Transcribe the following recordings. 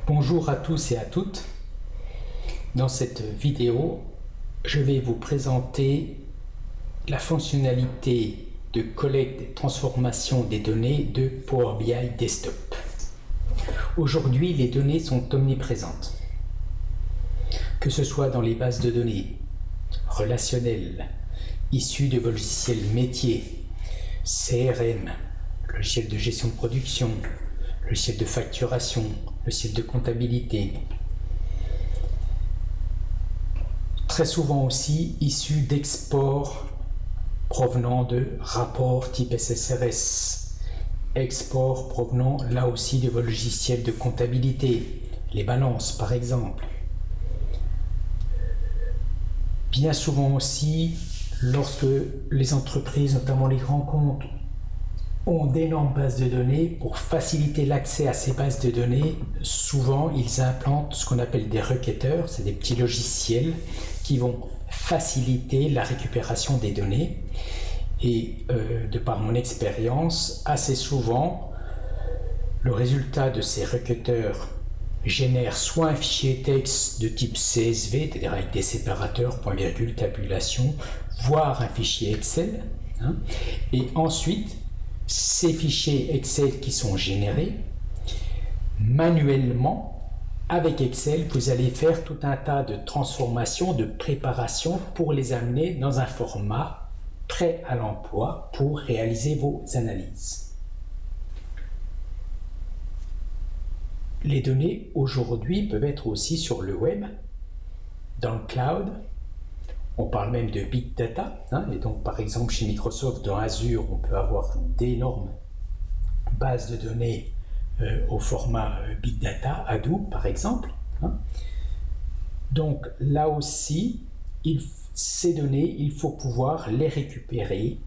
Bonjour à tous et à toutes. Dans cette vidéo, je vais vous présenter la fonctionnalité de collecte et transformation des données de Power BI Desktop. Aujourd'hui, les données sont omniprésentes. Que ce soit dans les bases de données relationnelles, issues de vos logiciels métiers, CRM, logiciel de gestion de production, logiciel de facturation, logiciel de comptabilité. Très souvent aussi issus d'exports provenant de rapports type SSRS, exports provenant là aussi de vos logiciels de comptabilité, les balances par exemple. Bien souvent aussi, lorsque les entreprises, notamment les grands comptes, ont d'énormes bases de données, pour faciliter l'accès à ces bases de données, souvent ils implantent ce qu'on appelle des requêteurs, c'est des petits logiciels qui vont faciliter la récupération des données. Et de par mon expérience, assez souvent, le résultat de ces requêteurs génère soit un fichier texte de type CSV, c'est-à-dire avec des séparateurs, point virgule, tabulation, voire un fichier Excel. Et ensuite, ces fichiers Excel qui sont générés, manuellement, avec Excel, vous allez faire tout un tas de transformations, de préparations pour les amener dans un format prêt à l'emploi pour réaliser vos analyses. Les données aujourd'hui peuvent être aussi sur le web, dans le cloud. On parle même de big data, et donc par exemple chez Microsoft dans Azure, on peut avoir d'énormes bases de données au format big data, Hadoop par exemple. Donc là aussi, ces données, il faut pouvoir les récupérer,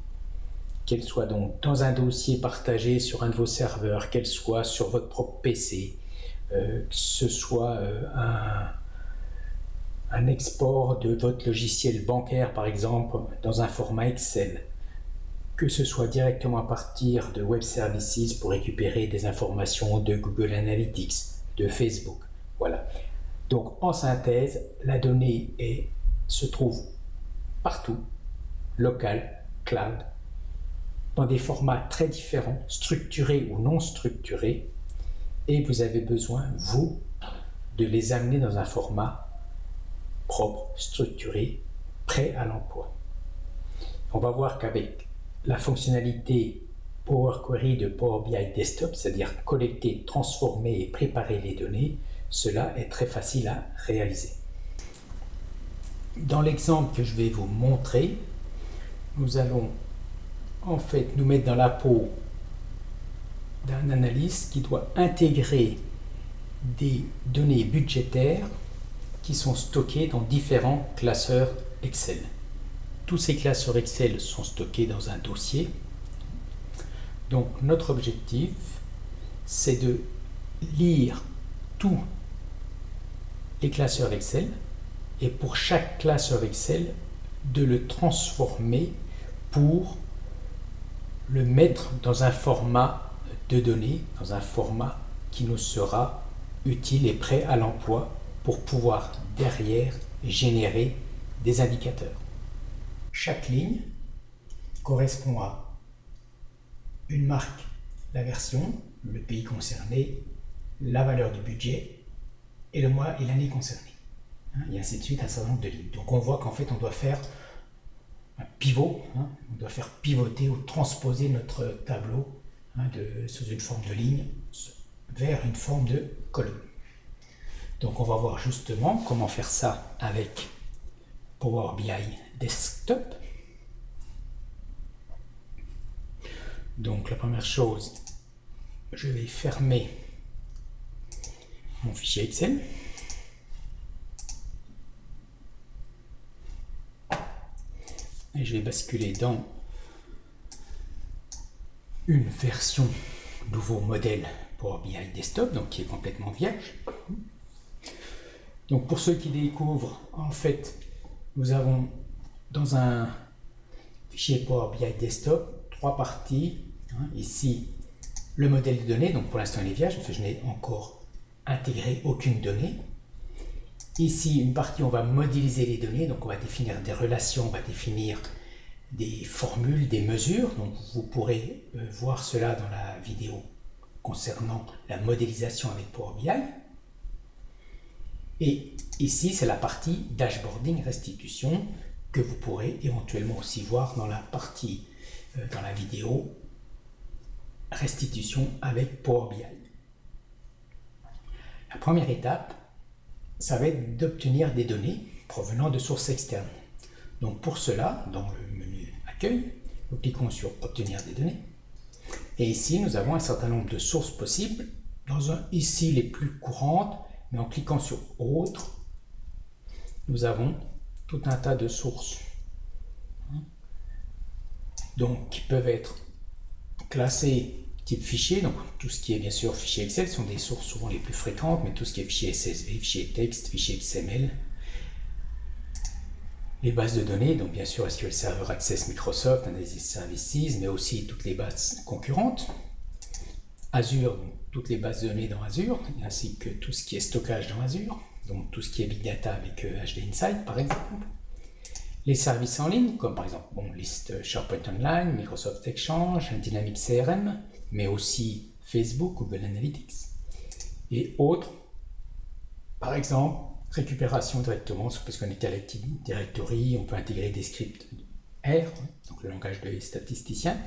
qu'elles soient donc dans un dossier partagé sur un de vos serveurs, qu'elles soient sur votre propre PC, que ce soit un export de votre logiciel bancaire par exemple dans un format Excel, que ce soit directement à partir de Web Services pour récupérer des informations de Google Analytics, de Facebook. Voilà. Donc en synthèse, la donnée se trouve partout, local, cloud, dans des formats très différents, structurés ou non structurés, et vous avez besoin, vous, de les amener dans un format propre, structuré, prêt à l'emploi. On va voir qu'avec la fonctionnalité Power Query de Power BI Desktop, c'est-à-dire collecter, transformer et préparer les données, cela est très facile à réaliser. Dans l'exemple que je vais vous montrer, nous allons en fait nous mettre dans la peau d'un analyste qui doit intégrer des données budgétaires qui sont stockées dans différents classeurs Excel. Tous ces classeurs Excel sont stockés dans un dossier. Donc notre objectif, c'est de lire tous les classeurs Excel et pour chaque classeur Excel, de le transformer pour le mettre dans un format de données, dans un format qui nous sera utile et prêt à l'emploi pour pouvoir derrière générer des indicateurs. Chaque ligne correspond à une marque, la version, le pays concerné, la valeur du budget et le mois et l'année concernée. Et ainsi de suite, un certain nombre de lignes. Donc on voit qu'en fait on doit faire un pivot, on doit faire pivoter ou transposer notre tableau sous une forme de ligne vers une forme de colonne. Donc on va voir justement comment faire ça avec Power BI Desktop. Donc la première chose, je vais fermer mon fichier Excel. Et je vais basculer dans une version nouveau modèle Power BI Desktop, donc qui est complètement vierge. Donc pour ceux qui découvrent, en fait, nous avons dans un fichier Power BI Desktop, 3 parties. Ici, le modèle de données, donc pour l'instant il est vierge parce que je n'ai encore intégré aucune donnée. Ici, une partie, on va modéliser les données, donc on va définir des relations, on va définir des formules, des mesures. Donc vous pourrez voir cela dans la vidéo concernant la modélisation avec Power BI. Et ici, c'est la partie dashboarding restitution que vous pourrez éventuellement aussi voir dans la partie, dans la vidéo restitution avec Power BI. La première étape, ça va être d'obtenir des données provenant de sources externes. Donc pour cela, dans le menu Accueil, nous cliquons sur Obtenir des données. Et ici, nous avons un certain nombre de sources possibles. Ici, les plus courantes, mais en cliquant sur Autres, nous avons tout un tas de sources. Donc, qui peuvent être classées type fichier. Donc, tout ce qui est bien sûr fichier Excel sont des sources souvent les plus fréquentes, mais tout ce qui est fichier CSV, fichier texte, fichier XML. Les bases de données, donc bien sûr SQL Server Access Microsoft, Analysis Services, mais aussi toutes les bases concurrentes. Azure, donc toutes les bases de données dans Azure, ainsi que tout ce qui est stockage dans Azure, donc tout ce qui est Big Data avec HD Insight par exemple. Les services en ligne, comme par exemple liste SharePoint Online, Microsoft Exchange, Dynamics CRM, mais aussi Facebook, Google Analytics, et autres, par exemple, récupération directement, parce qu'on est à l'Active Directory, on peut intégrer des scripts R, donc le langage des statisticiens,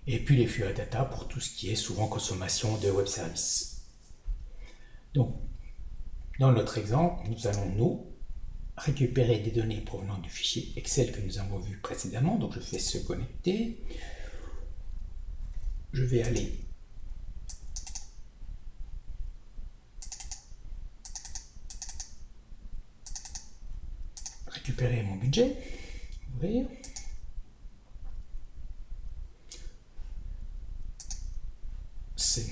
et puis les flux à data pour tout ce qui est souvent consommation de web services. Donc, dans notre exemple, nous allons récupérer des données provenant du fichier Excel que nous avons vu précédemment. Donc je fais se connecter. Je vais aller récupérer mon budget, ouvrir.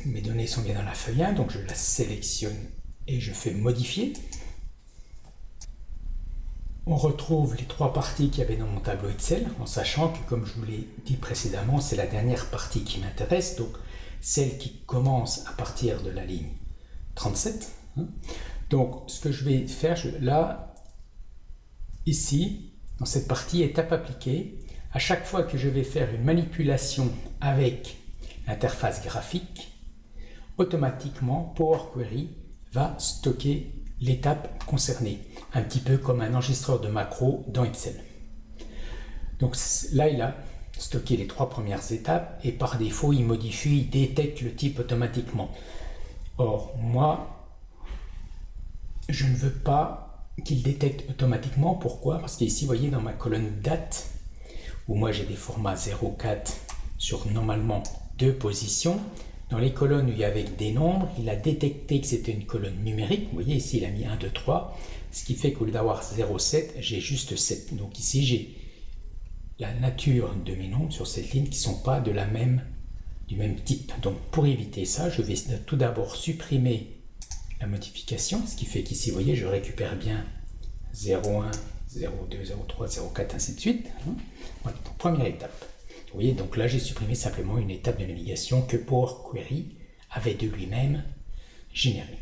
Mes données sont bien dans la feuille 1, donc je la sélectionne et je fais modifier. On retrouve les 3 parties qu'il y avait dans mon tableau Excel, en sachant que, comme je vous l'ai dit précédemment, c'est la dernière partie qui m'intéresse, donc celle qui commence à partir de la ligne 37. Donc, ce que je vais faire, là, ici, dans cette partie étape appliquée, à chaque fois que je vais faire une manipulation avec l'interface graphique, automatiquement Power Query va stocker l'étape concernée, un petit peu comme un enregistreur de macro dans Excel. Donc là, il a stocké les 3 premières étapes et par défaut, il modifie, il détecte le type automatiquement. Or, moi, je ne veux pas qu'il détecte automatiquement. Pourquoi? Parce qu'ici, vous voyez, dans ma colonne date, où moi j'ai des formats 0,4 sur normalement 2 positions, dans les colonnes où il y avait des nombres, il a détecté que c'était une colonne numérique. Vous voyez ici, il a mis 1, 2, 3, ce qui fait qu'au lieu d'avoir 0,7, j'ai juste 7. Donc ici, j'ai la nature de mes nombres sur cette ligne qui ne sont pas du même type. Donc pour éviter ça, je vais tout d'abord supprimer la modification, ce qui fait qu'ici, vous voyez, je récupère bien 0,1, 0,2, 0,3, 0,4, ainsi de suite. Voilà, donc, première étape. Vous voyez, donc là, j'ai supprimé simplement une étape de navigation que Power Query avait de lui-même générée.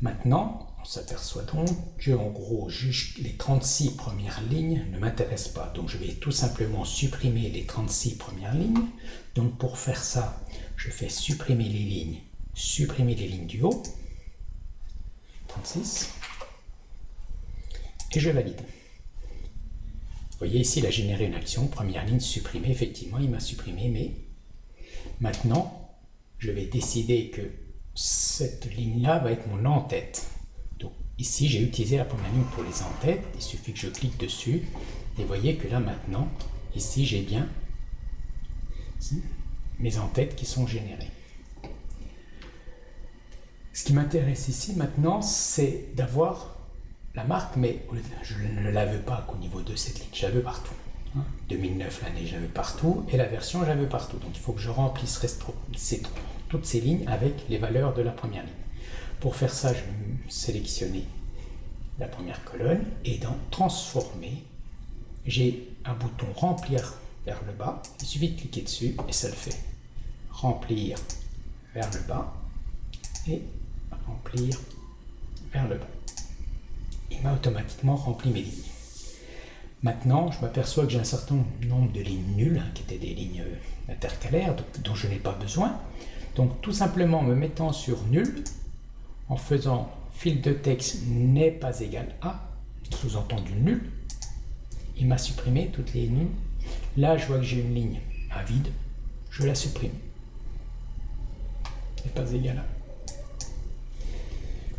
Maintenant, on s'aperçoit donc que, en gros, juste les 36 premières lignes ne m'intéressent pas. Donc, je vais tout simplement supprimer les 36 premières lignes. Donc, pour faire ça, je fais supprimer les lignes du haut, 36, et je valide. Vous voyez ici, il a généré une action, première ligne supprimée, effectivement, il m'a supprimé, mais maintenant, je vais décider que cette ligne-là va être mon en-tête. Donc ici, j'ai utilisé la première ligne pour les en-têtes, il suffit que je clique dessus, et vous voyez que là maintenant, ici, j'ai bien mes en-têtes qui sont générées. Ce qui m'intéresse ici maintenant, c'est d'avoir la marque, mais je ne la veux pas qu'au niveau de cette ligne, je la veux partout. 2009, l'année, je la veux partout, et la version, je la veux partout. Donc il faut que je remplisse toutes ces lignes avec les valeurs de la première ligne. Pour faire ça, je vais sélectionner la première colonne, et dans Transformer, j'ai un bouton remplir vers le bas. Il suffit de cliquer dessus et ça le fait. Remplir vers le bas et remplir vers le bas. Il m'a automatiquement rempli mes lignes. Maintenant, je m'aperçois que j'ai un certain nombre de lignes nulles, qui étaient des lignes intercalaires, dont je n'ai pas besoin. Donc tout simplement me mettant sur nul, en faisant fil de texte n'est pas égal à, sous-entendu nul, il m'a supprimé toutes les lignes. Là, je vois que j'ai une ligne à vide, je la supprime. N'est pas égal à.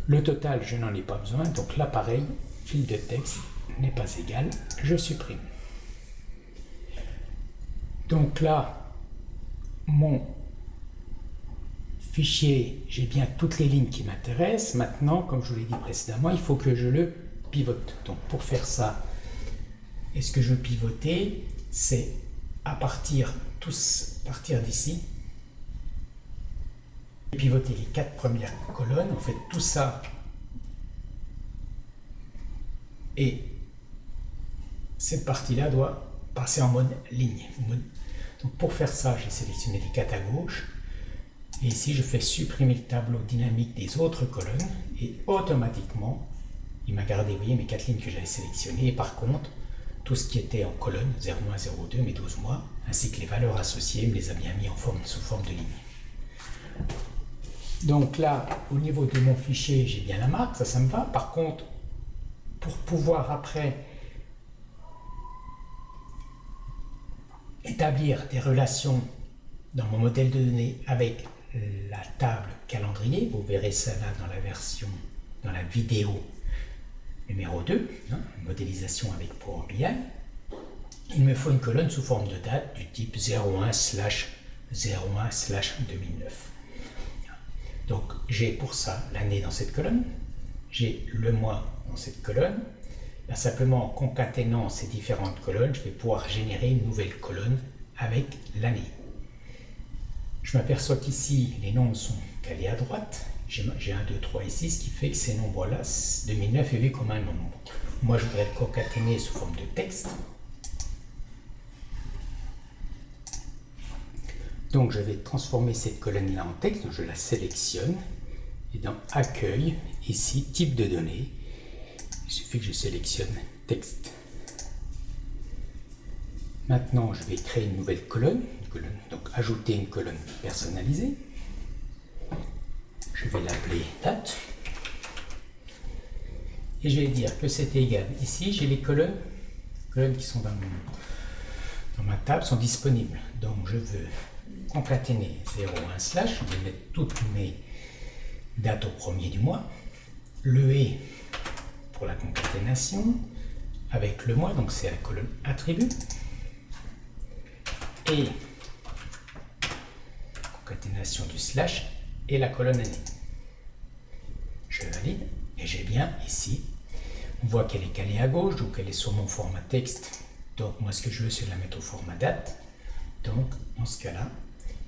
Le total, je n'en ai pas besoin, donc là, pareil, fil de texte n'est pas égal, je supprime. Donc là, mon fichier, j'ai bien toutes les lignes qui m'intéressent. Maintenant, comme je vous l'ai dit précédemment, il faut que je le pivote. Donc pour faire ça, et ce que je veux pivoter, c'est à partir d'ici, pivoter les 4 premières colonnes. En fait, tout ça et cette partie-là doit passer en mode ligne. Donc pour faire ça, j'ai sélectionné les 4 à gauche. Et ici, je fais supprimer le tableau dynamique des autres colonnes. Et automatiquement, il m'a gardé, vous voyez, mes 4 lignes que j'avais sélectionnées. Et par contre, tout ce qui était en colonne, 0,1, 0,2, mes 12 mois, ainsi que les valeurs associées, me les a bien mis sous forme de ligne. Donc là, au niveau de mon fichier, j'ai bien la marque, ça me va. Par contre, pour pouvoir après établir des relations dans mon modèle de données avec la table calendrier, vous verrez ça là dans la vidéo numéro 2, modélisation avec Power BI, il me faut une colonne sous forme de date du type 01/01/2009. Donc j'ai pour ça l'année dans cette colonne, j'ai le mois dans cette colonne. Là, simplement en concaténant ces différentes colonnes, je vais pouvoir générer une nouvelle colonne avec l'année. Je m'aperçois qu'ici, les nombres sont calés à droite. J'ai 1, 2, 3 ici, ce qui fait que ces nombres-là, 2009 est vu comme un nombre. Moi, je voudrais le concaténer sous forme de texte. Donc, je vais transformer cette colonne-là en texte. Donc, je la sélectionne. Et dans Accueil, ici, type de données, il suffit que je sélectionne texte. Maintenant, je vais créer une nouvelle colonne, donc ajouter une colonne personnalisée. Je vais l'appeler date. Et je vais dire que c'est égal. Ici, j'ai les colonnes qui sont dans ma table sont disponibles. Donc, je veux concaténer 0,1/, je vais mettre toutes mes dates au premier du mois. Le et pour la concaténation avec le mois, donc c'est la colonne attribut. Et concaténation du slash et la colonne année. Je valide et j'ai bien ici, on voit qu'elle est calée à gauche, donc elle est sur mon format texte. Donc moi ce que je veux c'est la mettre au format date. Donc dans ce cas-là,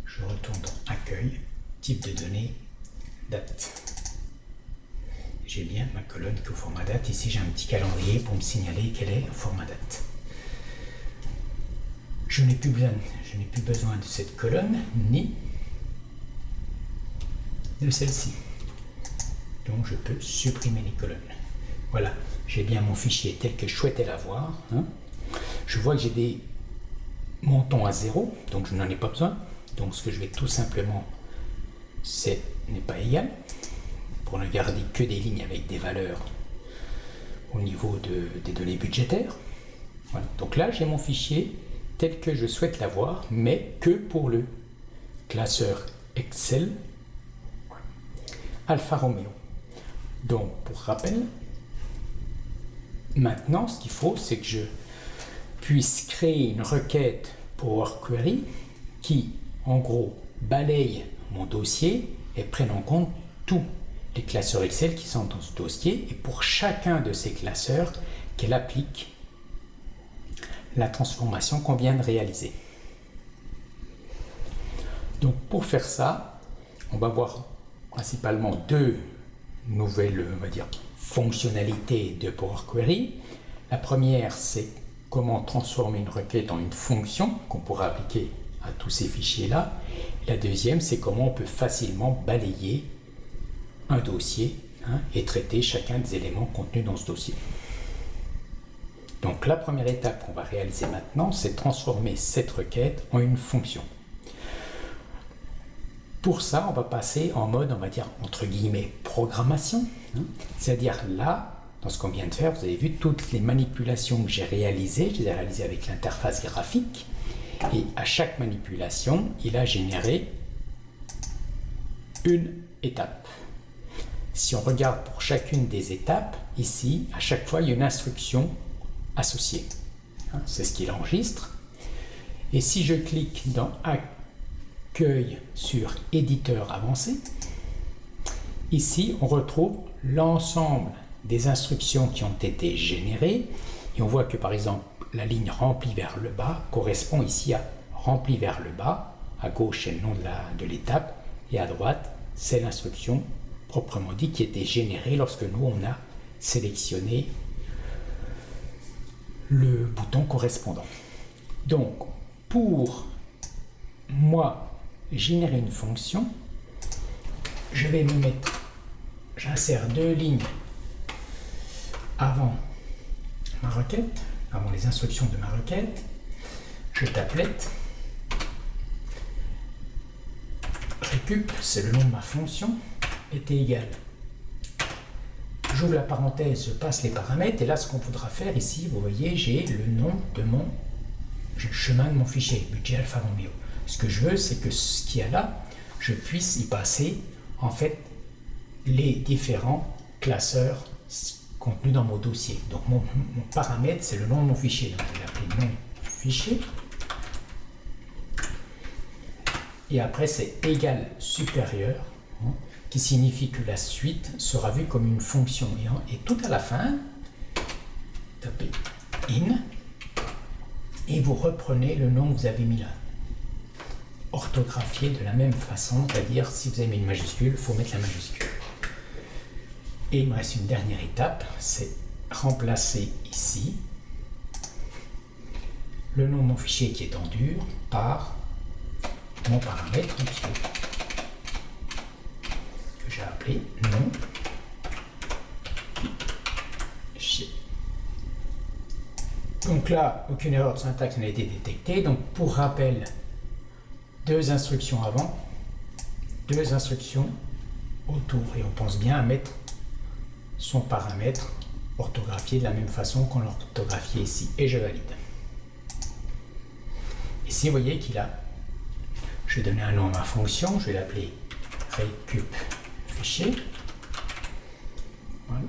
je retourne dans Accueil, type de données, date. J'ai bien ma colonne qui est au format date. Ici j'ai un petit calendrier pour me signaler qu'elle est au format date. Je n'ai plus besoin de cette colonne, ni de celle-ci. Donc je peux supprimer les colonnes. Voilà, j'ai bien mon fichier tel que je souhaitais l'avoir. Je vois que j'ai des montants à 0, donc je n'en ai pas besoin. Donc ce que je vais tout simplement, c'est n'est pas égal, pour ne garder que des lignes avec des valeurs au niveau des données budgétaires. Voilà. Donc là, j'ai mon fichier tel que je souhaite l'avoir, mais que pour le classeur Excel Alfa Romeo. Donc, pour rappel, maintenant, ce qu'il faut, c'est que je puisse créer une requête Power Query qui, en gros, balaye mon dossier et prenne en compte tous les classeurs Excel qui sont dans ce dossier, et pour chacun de ces classeurs, qu'elle applique la transformation qu'on vient de réaliser. Donc pour faire ça, on va voir principalement 2 nouvelles, on va dire, fonctionnalités de Power Query. La première, c'est comment transformer une requête en une fonction qu'on pourra appliquer à tous ces fichiers-là. La deuxième, c'est comment on peut facilement balayer un dossier et traiter chacun des éléments contenus dans ce dossier. Donc la première étape qu'on va réaliser maintenant, c'est transformer cette requête en une fonction. Pour ça, on va passer en mode, on va dire, entre guillemets, programmation. C'est-à-dire là, dans ce qu'on vient de faire, vous avez vu toutes les manipulations que j'ai réalisées. Je les ai réalisées avec l'interface graphique. Et à chaque manipulation, il a généré une étape. Si on regarde pour chacune des étapes, ici, à chaque fois, il y a une instruction associée. C'est ce qu'il enregistre. Et si je clique dans Accueil sur Éditeur avancé, ici, on retrouve l'ensemble des instructions qui ont été générées. Et on voit que, par exemple, la ligne remplie vers le bas correspond ici à remplie vers le bas. À gauche, c'est le nom de l'étape. Et à droite, c'est l'instruction proprement dit qui était générée lorsque nous, on a sélectionné le bouton correspondant. Donc, pour moi générer une fonction, je vais me mettre, j'insère 2 lignes avant ma requête, avant les instructions de ma requête. Je tablette, récup, c'est le nom de ma fonction, est égal. J'ouvre la parenthèse, je passe les paramètres, et là ce qu'on voudra faire ici, vous voyez, j'ai le nom de j'ai le chemin de mon fichier, budget Alfa Romeo. Ce que je veux, c'est que ce qu'il y a là, je puisse y passer en fait les différents classeurs contenus dans mon dossier. Donc mon paramètre, c'est le nom de mon fichier. Donc je vais l'appeler nom fichier. Et après, c'est égal supérieur, qui signifie que la suite sera vue comme une fonction. Et tout à la fin, tapez in, et vous reprenez le nom que vous avez mis là. Orthographié de la même façon, c'est-à-dire si vous avez mis une majuscule, il faut mettre la majuscule. Et il me reste une dernière étape, c'est remplacer ici le nom de mon fichier qui est en dur par mon paramètre que j'ai appelé nom fichier. Donc là, aucune erreur de syntaxe n'a été détectée. Donc pour rappel, 2 instructions avant, 2 instructions autour. Et on pense bien à mettre son paramètre orthographié de la même façon qu'on l'a orthographié ici. Et je valide. Ici, vous voyez qu'il a... Je vais donner un nom à ma fonction. Je vais l'appeler récup fichier. Voilà.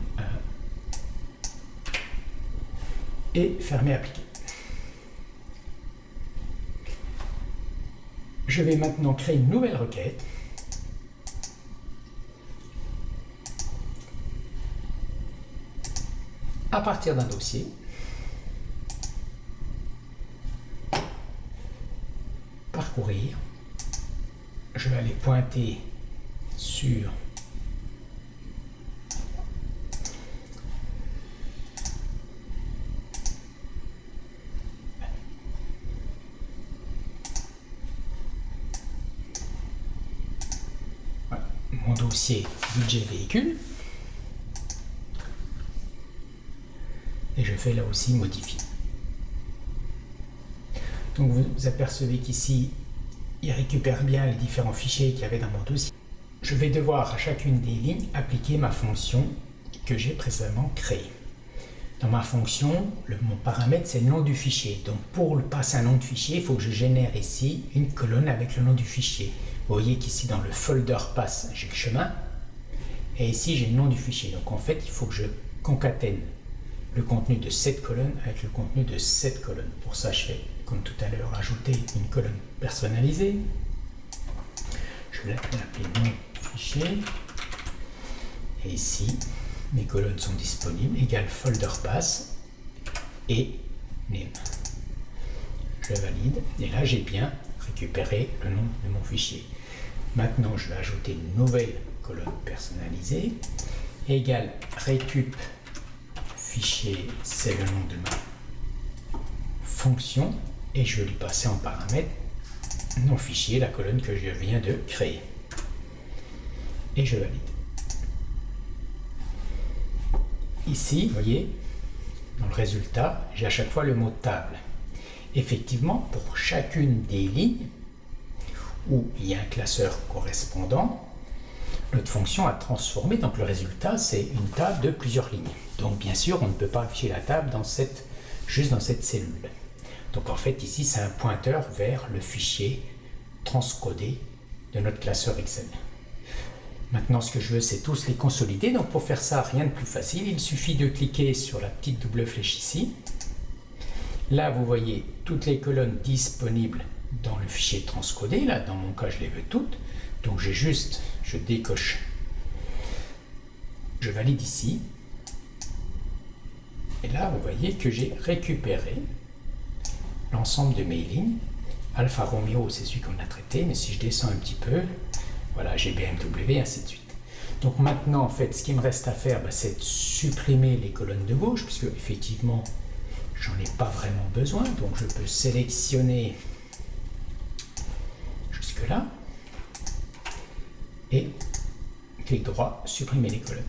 Et fermer appliquer. Je vais maintenant créer une nouvelle requête. À partir d'un dossier. Parcourir. Je vais aller pointer sur mon dossier budget véhicule. Et je fais là aussi modifier. Donc vous apercevez qu'ici, il récupère bien les différents fichiers qu'il y avait dans mon dossier. Je vais devoir à chacune des lignes appliquer ma fonction que j'ai précédemment créée. Dans ma fonction, mon paramètre c'est le nom du fichier. Donc pour passer un nom de fichier, il faut que je génère ici une colonne avec le nom du fichier. Vous voyez qu'ici dans le folder passe, j'ai le chemin. Et ici j'ai le nom du fichier. Donc en fait, il faut que je concatène le contenu de cette colonne avec le contenu de cette colonne. Pour ça, je fais, comme tout à l'heure, ajouter une colonne personnalisée. Je vais l'appeler nom fichier. Et ici, mes colonnes sont disponibles, égale folder pass et name. Je valide. Et là, j'ai bien récupéré le nom de mon fichier. Maintenant, je vais ajouter une nouvelle colonne personnalisée, égale récup fichier, c'est le nom de ma fonction et je vais lui passer en paramètre mon fichier, la colonne que je viens de créer. Et je valide. Ici, vous voyez, dans le résultat, j'ai à chaque fois le mot table. Effectivement, pour chacune des lignes où il y a un classeur correspondant, notre fonction a transformé, donc le résultat c'est une table de plusieurs lignes. Donc bien sûr, on ne peut pas afficher la table juste dans cette cellule. Donc en fait ici c'est un pointeur vers le fichier transcodé de notre classeur Excel. Maintenant ce que je veux c'est tous les consolider, donc pour faire ça rien de plus facile, il suffit de cliquer sur la petite double flèche ici. Là vous voyez toutes les colonnes disponibles dans le fichier transcodé, là dans mon cas je les veux toutes, donc je décoche, je valide ici, et là vous voyez que j'ai récupéré l'ensemble de mes lignes. Alfa Romeo c'est celui qu'on a traité, mais si je descends un petit peu, voilà, j'ai BMW, ainsi de suite. Donc maintenant en fait ce qui me reste à faire, c'est de supprimer les colonnes de gauche, puisque effectivement j'en ai pas vraiment besoin, donc je peux sélectionner jusque là et clic droit, supprimer les colonnes.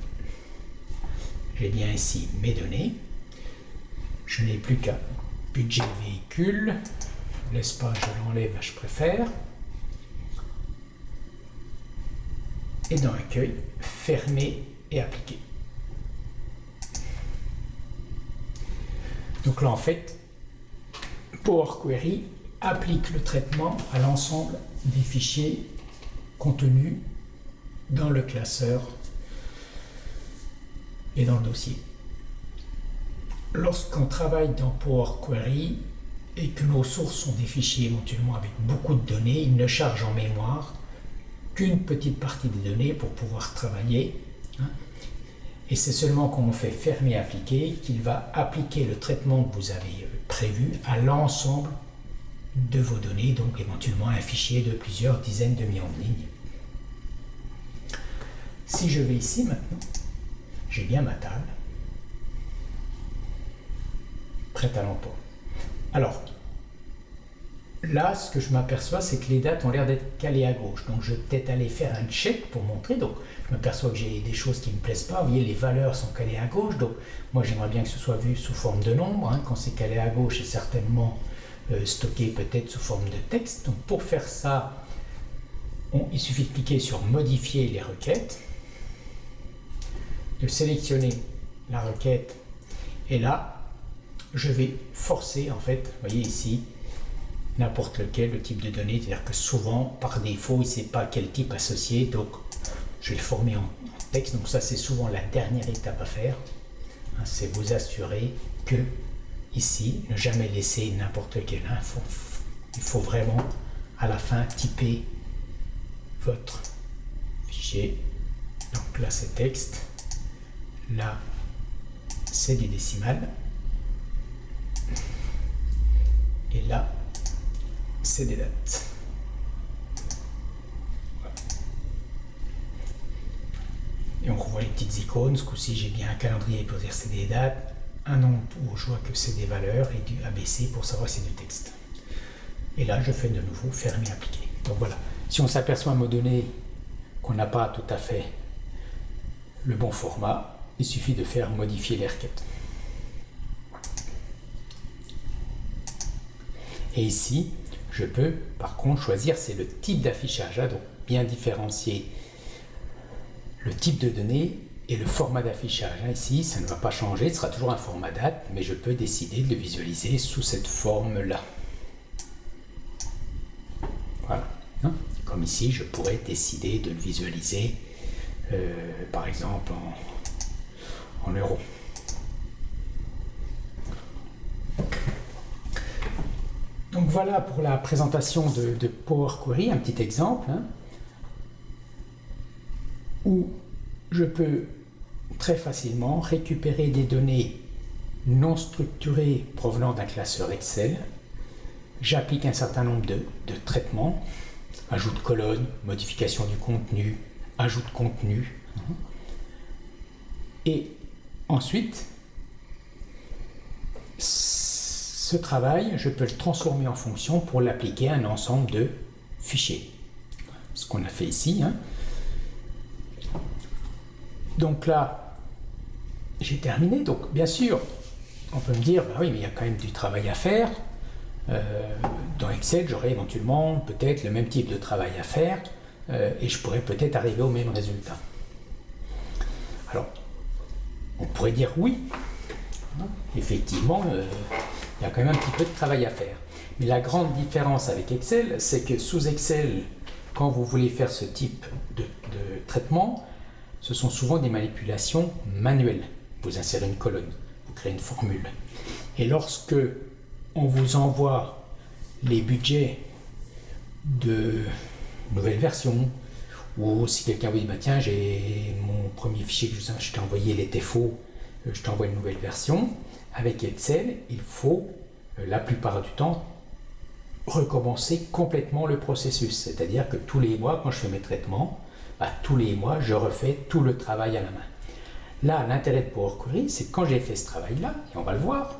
J'ai bien ici mes données, je n'ai plus qu'à budget véhicule, l'espace je l'enlève, je préfère, et dans accueil, fermer et appliquer. Donc là en fait, Power Query applique le traitement à l'ensemble des fichiers contenus dans le classeur et dans le dossier. Lorsqu'on travaille dans Power Query et que nos sources sont des fichiers éventuellement avec beaucoup de données, il ne charge en mémoire qu'une petite partie des données pour pouvoir travailler. Et c'est seulement quand on fait fermer appliquer qu'il va appliquer le traitement que vous avez prévu à l'ensemble de vos données, donc éventuellement un fichier de plusieurs dizaines de millions de lignes. Si je vais ici maintenant, j'ai bien ma table, prête à l'emploi. Alors, là, ce que je m'aperçois, c'est que les dates ont l'air d'être calées à gauche. Donc, je vais peut-être aller faire un check pour montrer. Donc, je m'aperçois que j'ai des choses qui ne me plaisent pas. Vous voyez, les valeurs sont calées à gauche. Donc, moi, j'aimerais bien que ce soit vu sous forme de nombre. Quand c'est calé à gauche, c'est certainement stocké peut-être sous forme de texte. Donc, pour faire ça, il suffit de cliquer sur modifier les requêtes, de sélectionner la requête, et là, je vais forcer, en fait, vous voyez ici, n'importe lequel, le type de données, c'est-à-dire que souvent, par défaut, il ne sait pas quel type associé, donc je vais le former en texte. Donc ça, c'est souvent la dernière étape à faire, c'est vous assurer que ici, ne jamais laisser n'importe lequel. Il faut vraiment, à la fin, typer votre fichier. Donc là, c'est texte, là, c'est du décimal, et là, c'est des dates. Voilà. Et on revoit les petites icônes. Ce coup-ci, j'ai bien un calendrier pour dire c'est des dates, un nombre où je vois que c'est des valeurs et du ABC pour savoir si c'est du texte. Et là, je fais de nouveau fermer appliquer. Donc voilà. Si on s'aperçoit à un moment donné qu'on n'a pas tout à fait le bon format, il suffit de faire modifier les requêtes. Et ici, je peux par contre choisir, c'est le type d'affichage, donc bien différencier le type de données et le format d'affichage. Ici, ça ne va pas changer, ce sera toujours un format date, mais je peux décider de le visualiser sous cette forme-là. Voilà. Comme ici, je pourrais décider de le visualiser, par exemple, en euros. Donc voilà pour la présentation de Power Query, un petit exemple, où je peux très facilement récupérer des données non structurées provenant d'un classeur Excel. J'applique un certain nombre de traitements, ajout de colonnes, modification du contenu, ajout de contenu. Et ensuite, ce travail, je peux le transformer en fonction pour l'appliquer à un ensemble de fichiers. Ce qu'on a fait ici. Donc là, j'ai terminé. Donc bien sûr, on peut me dire, bah oui, mais il y a quand même du travail à faire. Dans Excel, j'aurais éventuellement peut-être le même type de travail à faire et je pourrais peut-être arriver au même résultat. Alors, on pourrait dire oui. Effectivement, il y a quand même un petit peu de travail à faire. Mais la grande différence avec Excel, c'est que sous Excel, quand vous voulez faire ce type de traitement, ce sont souvent des manipulations manuelles. Vous insérez une colonne, vous créez une formule. Et lorsque on vous envoie les budgets de nouvelles versions, ou si quelqu'un vous dit, bah tiens, j'ai mon premier fichier que je t'ai envoyé, il était faux, je t'envoie une nouvelle version. Avec Excel, il faut, la plupart du temps, recommencer complètement le processus. C'est-à-dire que tous les mois, quand je fais mes traitements, tous les mois, je refais tout le travail à la main. Là, l'intérêt de Power Query, c'est que quand j'ai fait ce travail-là, et on va le voir,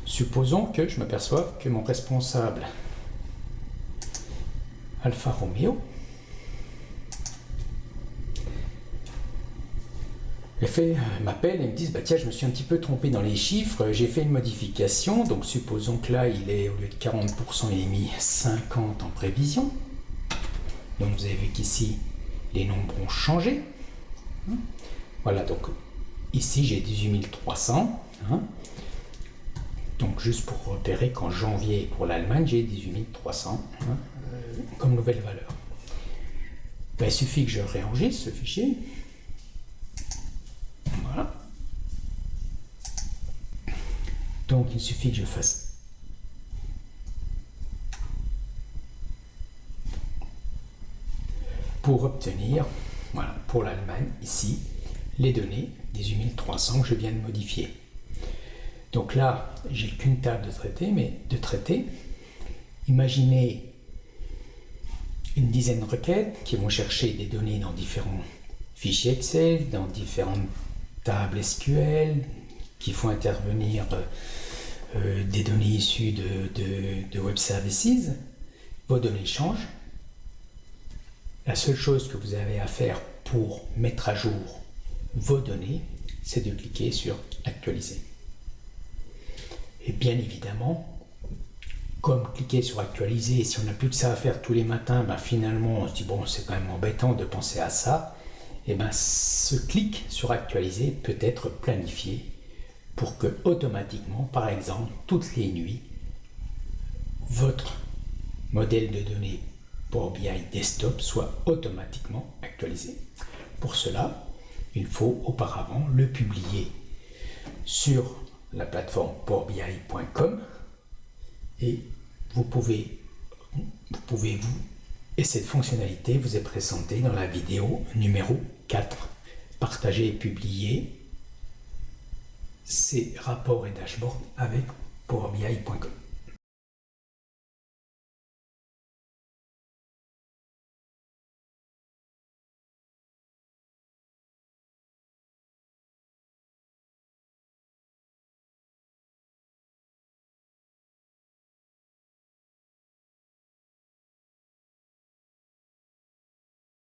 supposons que je m'aperçoive que mon responsable Alfa Romeo m'appelle et me dit, bah tiens, je me suis un petit peu trompé dans les chiffres, j'ai fait une modification, donc supposons que là, il est, au lieu de 40%, il est mis 50 en prévision. Donc vous avez vu qu'ici, les nombres ont changé. Voilà, donc ici, j'ai 18 300. Donc juste pour repérer qu'en janvier, pour l'Allemagne, j'ai 18 300 comme nouvelle valeur. Ben, il suffit que je réenregistre ce fichier. Voilà. Donc il suffit que je fasse pour obtenir, voilà, pour l'Allemagne, ici, les données 18 300 que je viens de modifier. Donc là, j'ai qu'une table de traité, Imaginez une dizaine de requêtes qui vont chercher des données dans différents fichiers Excel, dans différentes tables SQL, qui font intervenir des données issues de web services. Vos données changent. La seule chose que vous avez à faire pour mettre à jour vos données, c'est de cliquer sur Actualiser. Et bien évidemment, comme cliquer sur Actualiser, si on n'a plus que ça à faire tous les matins, finalement on se dit bon, c'est quand même embêtant de penser à ça. Et ce clic sur Actualiser peut être planifié pour que automatiquement, par exemple, toutes les nuits, votre modèle de données Power BI Desktop soit automatiquement actualisé. Pour cela, il faut auparavant le publier sur la plateforme powerbi.com et et cette fonctionnalité vous est présentée dans la vidéo numéro 4. Partager et publier ces rapports et dashboards avec powerbi.com.